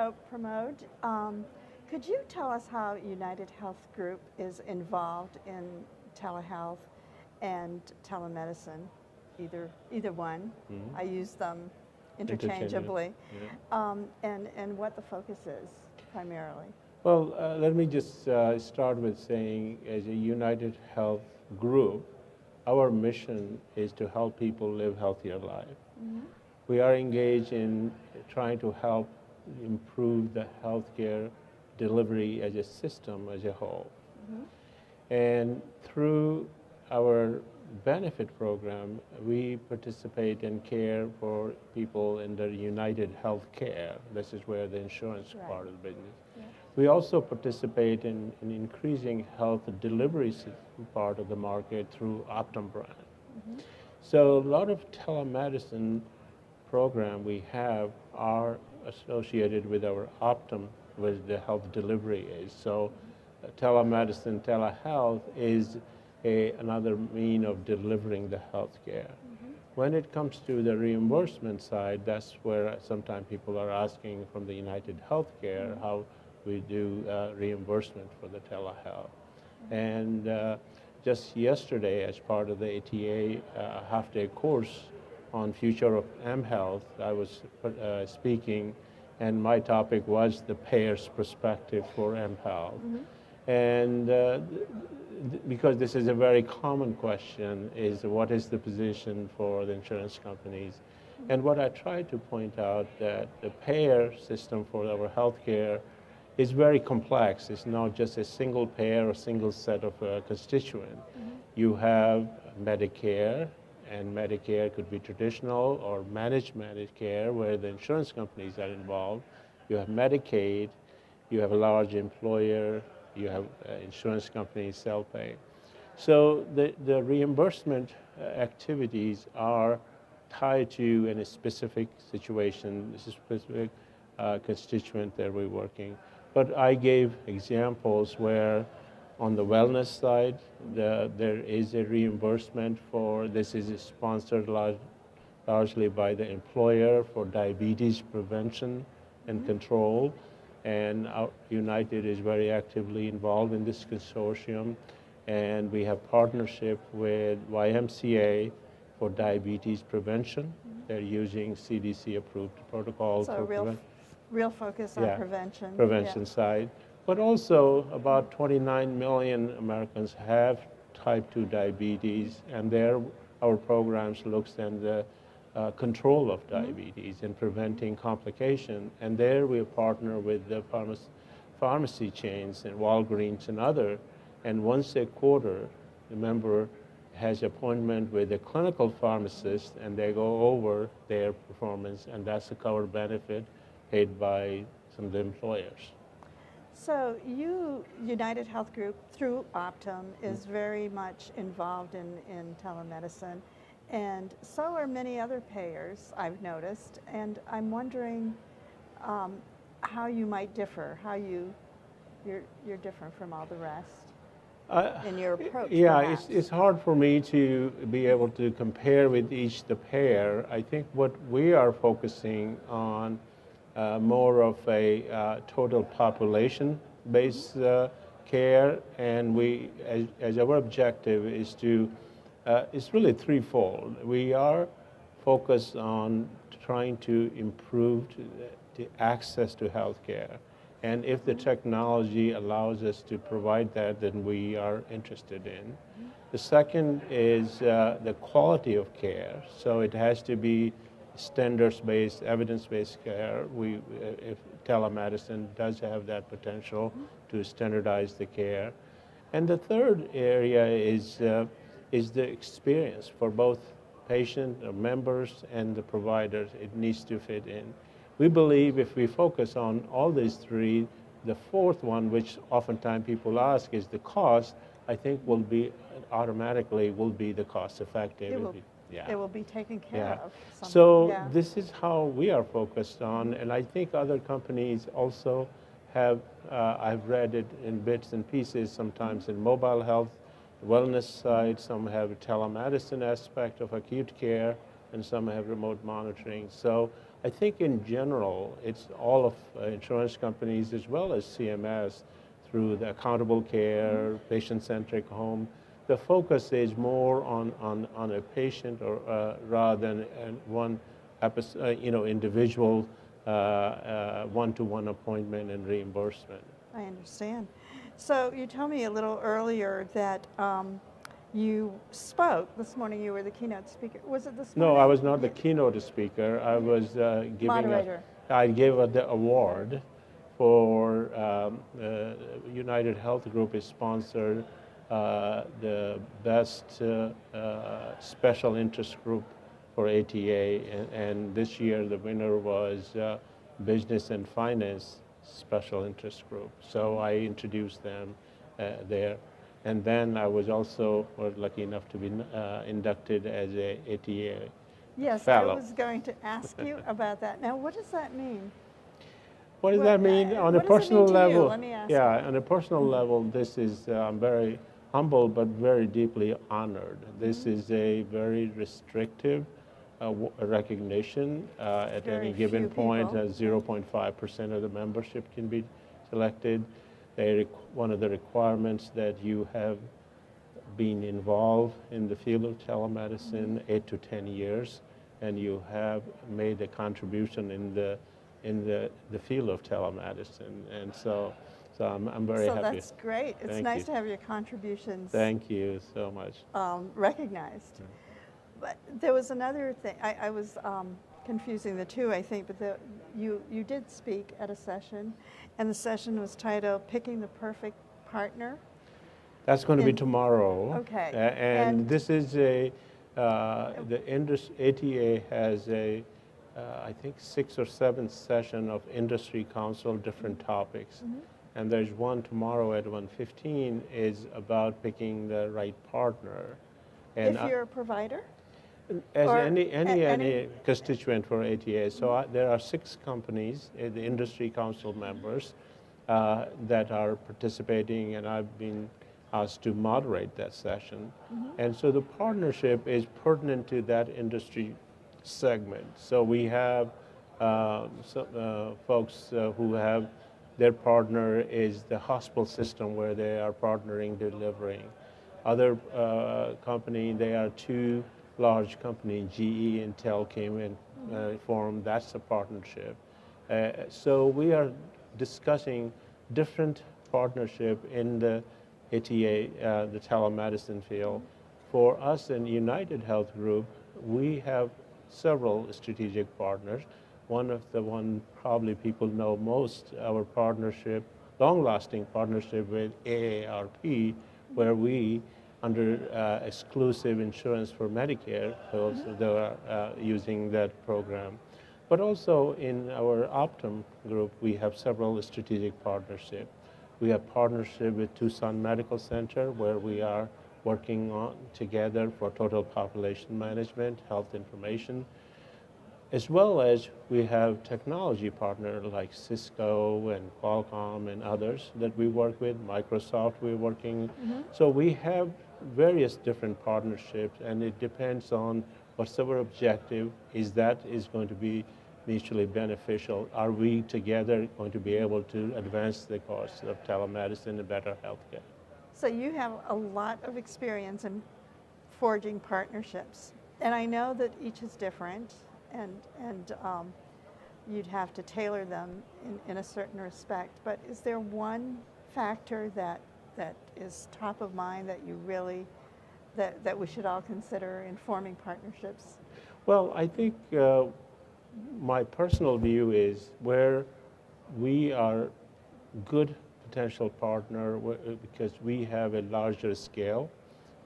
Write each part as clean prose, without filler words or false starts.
So, Pramod, could you tell us how United Health Group is involved in telehealth and telemedicine? Either one. I use them interchangeably. And what the focus is primarily. Well, let me just start with saying, as a United Health Group, our mission is to help people live healthier lives. We are engaged in trying to help improve the healthcare delivery as a system as a whole. And through our benefit program, we participate and care for people in the United Health Care. This is where the insurance part of the business. We also participate in increasing health delivery part of the market through Optum brand. So a lot of telemedicine program we have are associated with our Optum, with the health delivery is. So telemedicine, telehealth is another mean of delivering the health care. When it comes to the reimbursement side, that's where sometimes people are asking from the United Healthcare how we do reimbursement for the telehealth. And just yesterday, as part of the ATA half-day course on future of mHealth, I was speaking, and my topic was the payer's perspective for mHealth. And because this is a very common question, is what is the position for the insurance companies? And what I try to point out that the payer system for our healthcare is very complex. It's not just a single payer or single set of constituent. You have Medicare, and Medicare could be traditional or managed Medicare, where the insurance companies are involved. You have Medicaid, you have a large employer, you have insurance companies self-pay. So the reimbursement activities are tied to in a specific situation, a specific constituent that we're working. But I gave examples where on the wellness side, there is a reimbursement for, this is sponsored largely by the employer for diabetes prevention and control. And United is very actively involved in this consortium. And we have partnership with YMCA for diabetes prevention. They're using CDC-approved protocols. So real focus on prevention. Prevention side. But also about 29 million Americans have type 2 diabetes, and there our programs looks at the control of diabetes and preventing complication. And there we partner with the pharmacy chains and Walgreens and other. And once a quarter, the member has appointment with a clinical pharmacist, and they go over their performance, and that's a covered benefit paid by some of the employers. So United Health Group, through Optum, is very much involved in telemedicine, and so are many other payers, I've noticed, and I'm wondering how you might differ, how you're different from all the rest in your approach. Yeah, it's hard for me to be able to compare with each the payer. I think what we are focusing on more of a total population-based care, and we, as our objective is to, it's really threefold. We are focused on trying to improve the access to healthcare, and if the technology allows us to provide that, then we are interested in. The second is the quality of care, so it has to be standards-based, evidence-based care. If telemedicine does have that potential to standardize the care. And the third area is the experience for both patient or members and the providers. It needs to fit in. We believe if we focus on all these three, the fourth one, which oftentimes people ask, is the cost, I think will be automatically the cost effective. It will be taken care of. So this is how we are focused on, and I think other companies also have, I've read it in bits and pieces, sometimes in mobile health, wellness side, some have a telemedicine aspect of acute care, and some have remote monitoring. So I think in general, it's all of insurance companies as well as CMS through the accountable care, patient-centric home. The focus is more on a patient or rather than one individual one-to-one appointment and reimbursement. I understand. So you told me a little earlier that you spoke this morning. You were the keynote speaker. Was it this morning? No, I was not the keynote speaker. I was giving moderator. I gave the award for United Health Group is sponsored the best special interest group for ATA, and this year the winner was Business and Finance Special Interest Group. So I introduced them there. And then I was also lucky enough to be inducted as a ATA Yes, fellow. I was going to ask you about that. Now, what does that mean? What does that mean on a what does it personal mean to you? level? Let me ask Yeah, you. on a personal level, this is I'm very humble but very deeply honored. This is a very restrictive recognition. At Very any given few point, people. 0.5% of the membership can be selected. One of the requirements that you have been involved in the field of telemedicine 8 to 10 years, and you have made a contribution in the field of telemedicine, and so I'm very So happy. that's great. It's Thank nice you. to have your contributions Thank you so much. recognized. But there was another thing. I was confusing the two, I think, but you did speak at a session, and the session was titled "Picking the Perfect Partner." That's going to be in- tomorrow. Okay. And And- this is the ATA has I think 6 or 7 session of industry council, different topics. And there's one tomorrow at 1:15 is about picking the right partner. And If you're a provider? as or any constituent for ATA, so there are 6 companies, the industry council members, that are participating, and I've been asked to moderate that session. And so the partnership is pertinent to that industry segment. So we have folks who have their partner is the hospital system where they are partnering, delivering. Other company, they are 2 large companies, GE and Intel came in, formed, that's a partnership. So we are discussing different partnership in the ATA, the telemedicine field. For us in United Health Group, we have several strategic partners. One of the one probably people know most, our partnership, long-lasting partnership with AARP, where we, under exclusive insurance for Medicare, they are using that program. But also in our Optum group, we have several strategic partnerships. We have partnership with Tucson Medical Center, where we are working on together for total population management, health information, as well as we have technology partners like Cisco and Qualcomm and others that we work with, Microsoft we're working. So we have various different partnerships, and it depends on what's our objective. Is going to be mutually beneficial? Are we together going to be able to advance the cause of telemedicine and better healthcare? So you have a lot of experience in forging partnerships, and I know that each is different, and you'd have to tailor them in a certain respect. But is there one factor that is top of mind that you really that we should all consider in forming partnerships? Well, I think my personal view is where we are good potential partner because we have a larger scale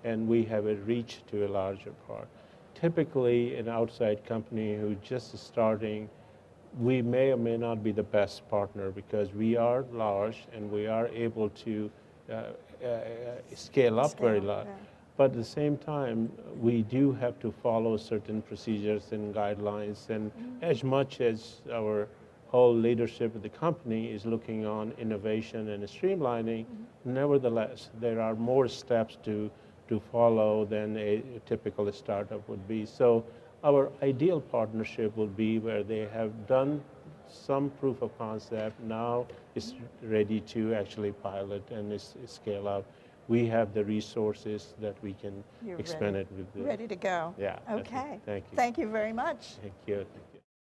and we have a reach to a larger part. Typically, an outside company who just is starting, we may or may not be the best partner because we are large and we are able to scale up very large. Yeah. But at the same time, we do have to follow certain procedures and guidelines, and as much as our whole leadership of the company is looking on innovation and streamlining, nevertheless, there are more steps to to follow than a typical startup would be. So our ideal partnership would be where they have done some proof of concept, now is ready to actually pilot and scale up. We have the resources that we can You're expand it with. ready to go. Yeah. that's it. Okay. Thank you. Thank you very much. Thank you. Thank you.